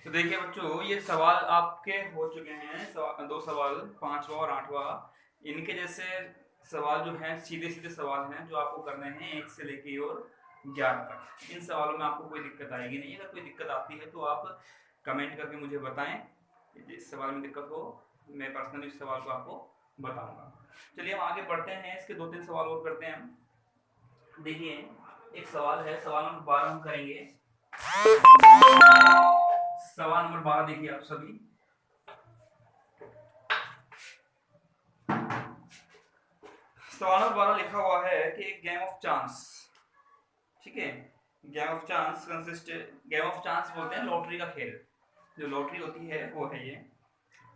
तो देखिए बच्चों, ये सवाल आपके हो चुके हैं। दो सवाल, पांचवा और आठवां। इनके जैसे सवाल जो हैं सीधे सीधे सवाल हैं जो आपको करने हैं 1 से लेके और 11 तक। इन सवालों में आपको कोई दिक्कत आएगी नहीं। अगर कोई दिक्कत आती है तो आप कमेंट करके मुझे बताएं। इस सवाल में दिक्कत हो, मैं पर्सनली इस सवाल को आपको बताऊंगा। चलिए हम आगे बढ़ते हैं। इसके 2-3 सवाल और करते हैं हम। देखिए, एक सवाल है, सवाल नंबर 12 हम करेंगे। सवाल नंबर 12 देखिए आप सभी। सवाल नंबर 12 लिखा हुआ है कि एक गेम ऑफ चांस, ठीक है, game of chance consist, game of chance बोलते हैं लॉटरी का खेल। जो लॉटरी होती है वो है ये।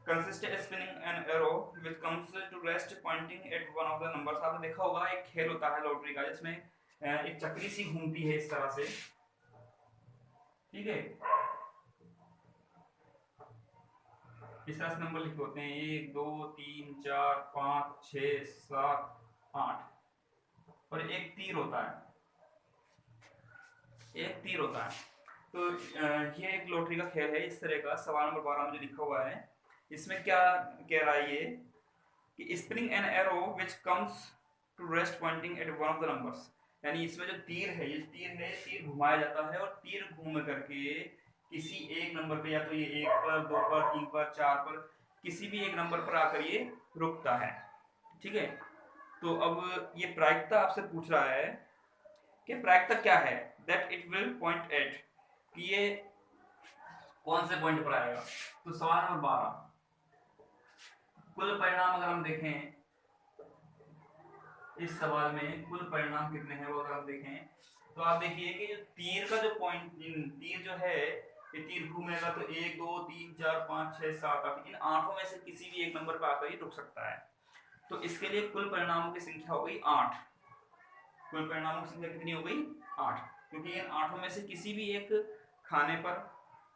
Consist spinning an arrow which comes to rest pointing at one of the numbers. आपने देखा होगा एक खेल होता है लॉटरी का जिसमें एक चक्री सी घूमती है इस तरह से, ठीक है। इस तरह से नंबर लिखे होते हैं 1 2 3 4 5 6 7 8 और एक तीर होता है, एक तीर होता है। तो ये एक लॉटरी का खेल है इस तरह का। सवाल नंबर 12 में जो लिखा हुआ है इसमें क्या कह रहा है ये कि spinning an arrow which comes to rest pointing at one of the numbers. यानी इसमें जो तीर है, ये तीर है, तीर घुमाया जाता है और तीर घूम करके किसी एक नंबर पे, या तो ये 1 पर 2 पर 3 पर 4 पर, किसी भी एक नंबर पर आकर ये रुकता है, ठीक है। तो अब ये प्रायिकता आपसे पूछ रहा है कि प्रायिकता क्या है, that it will point at, कि ये कौन से पॉइंट पर आएगा। तो सवाल नंबर 12, कुल परिणाम अगर हम देखें इस सवाल में, कुल परिणाम कितने हैं वो अगर हम देखें तो आप देखिए कि जो तीर का जो पॉइंट, तीर जो है ये तीर घूमेगा तो 1 2 3 4 5 6 7 8, इन आठों में से किसी भी एक नंबर पर आकर ही रुक सकता है। तो इसके लिए कुल परिणामों की संख्या हो गई 8। कुल परिणामों की संख्या कितनी हो गई 8, क्योंकि इन आठों में से किसी भी एक खाने पर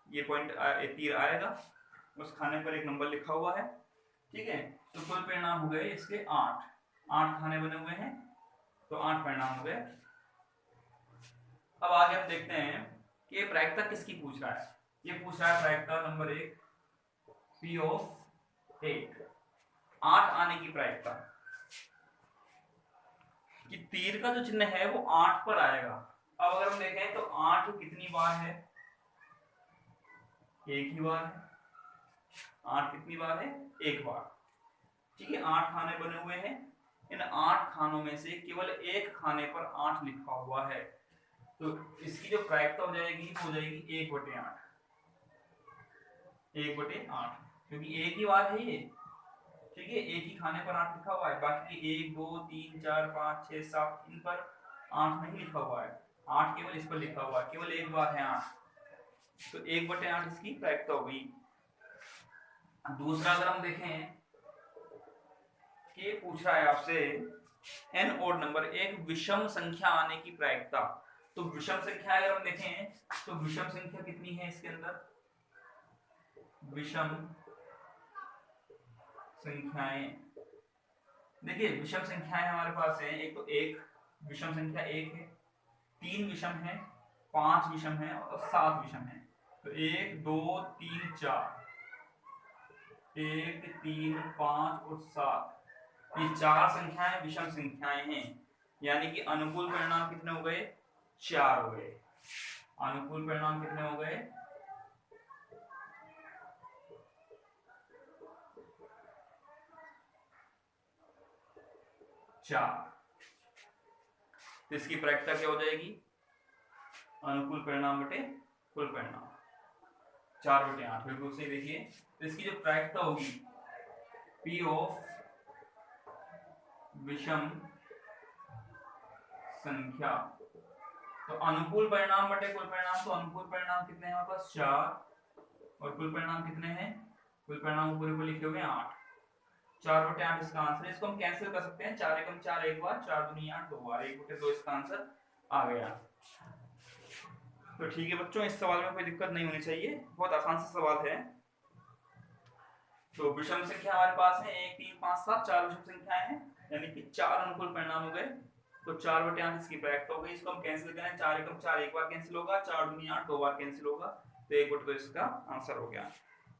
ये पॉइंट तीर आएगा, उस खाने पर एक नंबर लिखा हुआ है, ठीक है। तो कुल परिणाम हो गए इसके 8, 8 खाने बने हुए हैं तो 8 परिणाम हो गए। अब आगे हम देखते हैं कि ये प्रायिकता किसकी पूछ रहा है। ये पूछ रहा है प्रायिकता नंबर 1, पी ऑफ 8, 8 आने की प्रायिकता, कि तीर का जो चिन्ह है वो 8 पर आएगा। अब अगर हम देखें तो 8 कितनी बार है, एक ही बार है। 8 कितनी बार है, एक बार, ठीक है। 8 खाने बने हुए हैं, इन 8 खानों में से केवल एक खाने पर 8 लिखा हुआ है। तो इसकी जो प्रायिकता हो जाएगी वो हो जाएगी 1/8, 1/8, क्योंकि एक ही बार है ये, ठीक है। एक ही खाने पर 8 लिखा हुआ है, बाकी 1 2 3 4 5 6 7 इन पर 8 नहीं लिखा हुआ है। 8 केवल इस पर लिखा हुआ है, केवल एक बार है 8। तो 1/8 इसकी प्रायिकता हो गई। दूसरा अगर हम देखें कि पूछ रहा है आपसे एन ओड नंबर, एक विषम संख्या आने की प्रायिकता। तो विषम संख्या अगर हम देखें तो विषम संख्या कितनी है इसके अंदर, विषम संख्याएं, देखिए विषम संख्याएं हमारे पास है, एक तो एक विषम संख्या 1 है, 3 विषम है, 5 विषम है और 7 विषम है। तो 1 2 3 4, 1 3 5 और 7, ये 4 संख्याएं विषम संख्याएं हैं। यानी कि अनुकूल परिणाम कितने हो गए, 4 हो गए। अनुकूल परिणाम कितने हो गए, 4। तो इसकी प्रायिकता क्या हो जाएगी, अनुकूल परिणाम बटे कुल परिणाम, 4/8, बिल्कुल सही। देखिए तो इसकी जो प्रायिकता होगी पी ऑफ विषम संख्या, तो अनुकूल परिणाम बटे कुल परिणाम, तो अनुकूल परिणाम कितने हैं हमारे पास 4 और कुल परिणाम कितने हैं, कुल परिणाम पूरे पूरे लिखे हुए 8, 4/8 इसका आंसर। इसको हम कैंसिल कर सकते हैं, 4 एकम 4 एक बार, 4 दूनी 8 दो बार, 1/2 इसका आंसर आ गया। तो ठीक है बच्चों, इस सवाल में कोई दिक्कत नहीं होनी चाहिए, बहुत आसान सा सवाल है। तो विषम संख्या हमारे पास है 1 3 5 7, 4 विषम संख्याएं हैं, यानी कि 4 अनुकूल परिणाम हो गए। तो 4/8 इसकी प्रायिकता हो गई। इसको हम कैंसिल करें, 4 एकम 4 एक बार कैंसिल होगा, 4 दूनी 8 दो बार कैंसिल होगा, तो 1/2 इसका आंसर हो गया।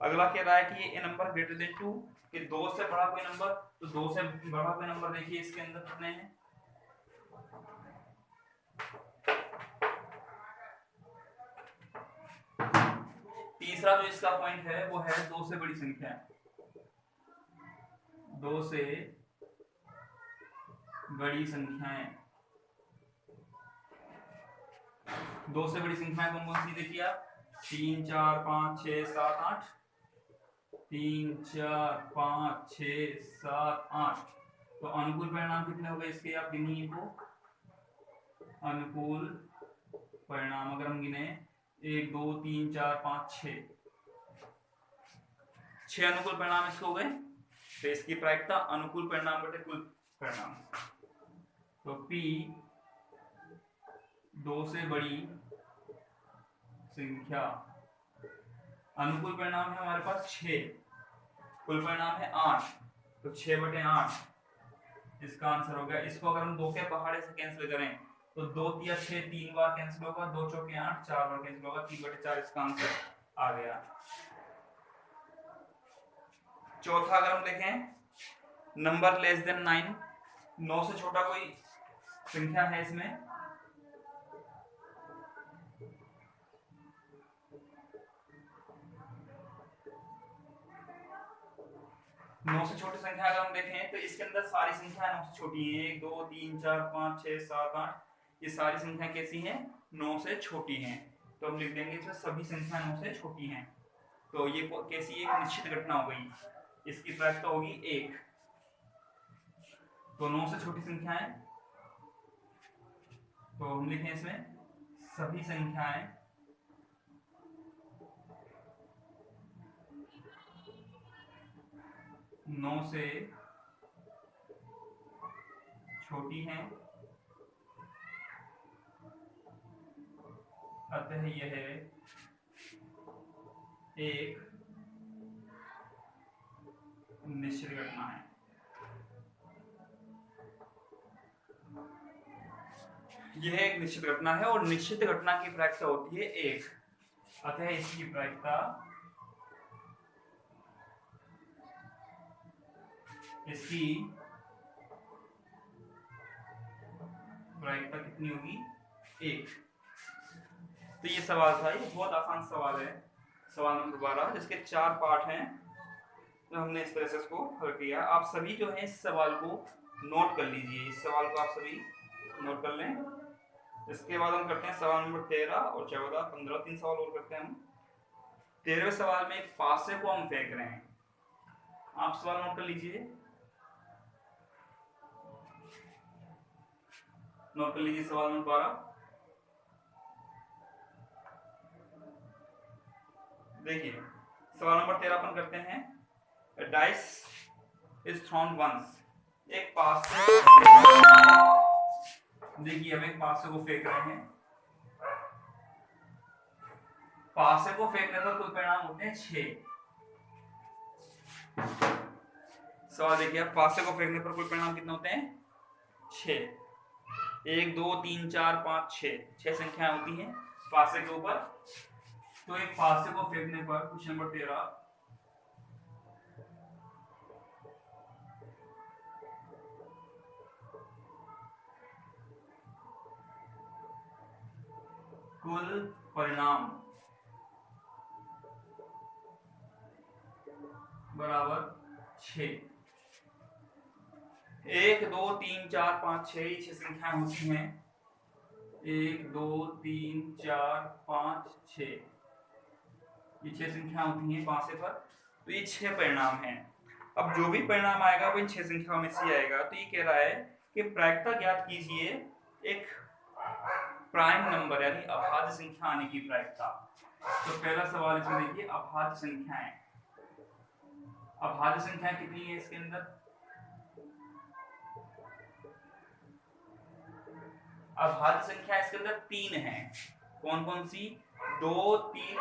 अगला कह रहा है कि ए नंबर ग्रेटर देन 2, कि 2 से बड़ा कोई नंबर, तो 2 से बड़ा कोई नंबर देखिए इसके अंदर कितने हैं, तीसरा जो इसका पॉइंट है वो है 2 से बड़ी संख्या, 2 से बड़ी संख्याएं। 2 से बड़ी संख्याएं कौन कौन सी देखिए आप, 3 4 5 6 7 8, 3 4 5 6 7 8। तो अनुकूल परिणाम कितने हो गए इसके, आप गिनिए इनको। अनुकूल परिणाम अगर हम गिने 1 2 3 4 5 6 अनुकूल परिणाम इसके हो गए। तो इसकी प्रायिकता अनुकूल परिणाम बटे कुल परिणाम, तो P 2 से बड़ी संख्या, अनुकूल परिणाम है हमारे पास 6, कुल परिणाम है 8, तो 6/8 इसका आंसर हो गया। इसको अगर हम 2 के पहाड़े से कैंसिल करें तो 2 या 6 3 बार कैंसिल होगा, 2 चौके 8 4 बार कैंसिल होगा, 3/4 इसका आंसर आ गया। चौथा अगर हम देखें नंबर लेस देन 9, 9 से छोटा कोई संख्या है इसमें, नौ से छोटी संख्या अगर हम देखें तो इसके अंदर सारी संख्या 9 से छोटी है, 1 2 3 4 5 6 7 8, ये सारी संख्या कैसी हैं, 9 से छोटी हैं। तो हम लिख देंगे इसमें सभी संख्या 9 से छोटी हैं। तो ये कैसी एक निश्चित घटना हो गई, इसकी प्रायिकता होगी 1। तो 9 से छोटी संख्याएं, तो हम लिखें इसमें सभी संख्याएं 9 से छोटी हैं, अतः यह एक निश्चित घटना है। यह एक निश्चित घटना है और निश्चित घटना की प्रायिकता होती है 1, अतः इसकी प्रायिकता कितनी होगी, 1। तो ये सवाल था, ये बहुत आसान सवाल है, सवाल नंबर 12, जिसके 4 पार्ट हैं। तो हमने इस तरह से इसको हल किया। आप सभी जो है इस सवाल को नोट कर लीजिए, इस सवाल को आप सभी नोट कर लें। इसके बाद हम करते हैं सवाल नंबर 13 और 14, 15, 3 सवाल और करते हैं हम। 13वें सवाल में एक पासे को हम फेंक रहे हैं, आप सवाल नोट कर लीजिए, नोट कर लीजिए सवाल नंबर 12। देखिए सवाल नंबर 13 अपन करते हैं, डाइस इज थ्रोन वंस, एक पासे, देखिए हम एक पासे को फेंक रहे हैं, पासे को फेंकने पर कुल परिणाम होते हैं 6। सवाल देखिए, पासे को फेंकने पर कुल परिणाम कितने होते हैं, 6। 1 2 3 4 5 6 संख्याएं होती हैं पासे के ऊपर। तो एक पासे को फेंकने पर, क्वेश्चन नंबर 13, कुल परिणाम बराबर 6। 1 2 3 4 5 6 ये 6 संख्याएं होती हैं, 1 2 3 4 5 6 ये 6 संख्या होती हैं पासे पर। तो ये 6 परिणाम हैं। अब जो भी परिणाम आएगा वो इन 6 संख्याओं में से आएगा। तो ये कह रहा है कि प्रायिकता ज्ञात कीजिए एक प्राइम नंबर यानी अभाज्य संख्या आने की प्रायिकता। तो पहला सवाल इसमें देखिए, अभाज्य संख्याएं, अभाज्य संख्याएं कितनी है इसके अंदर, अभाज्य संख्या इसके अंदर 3 है। कौन कौन सी, 2 3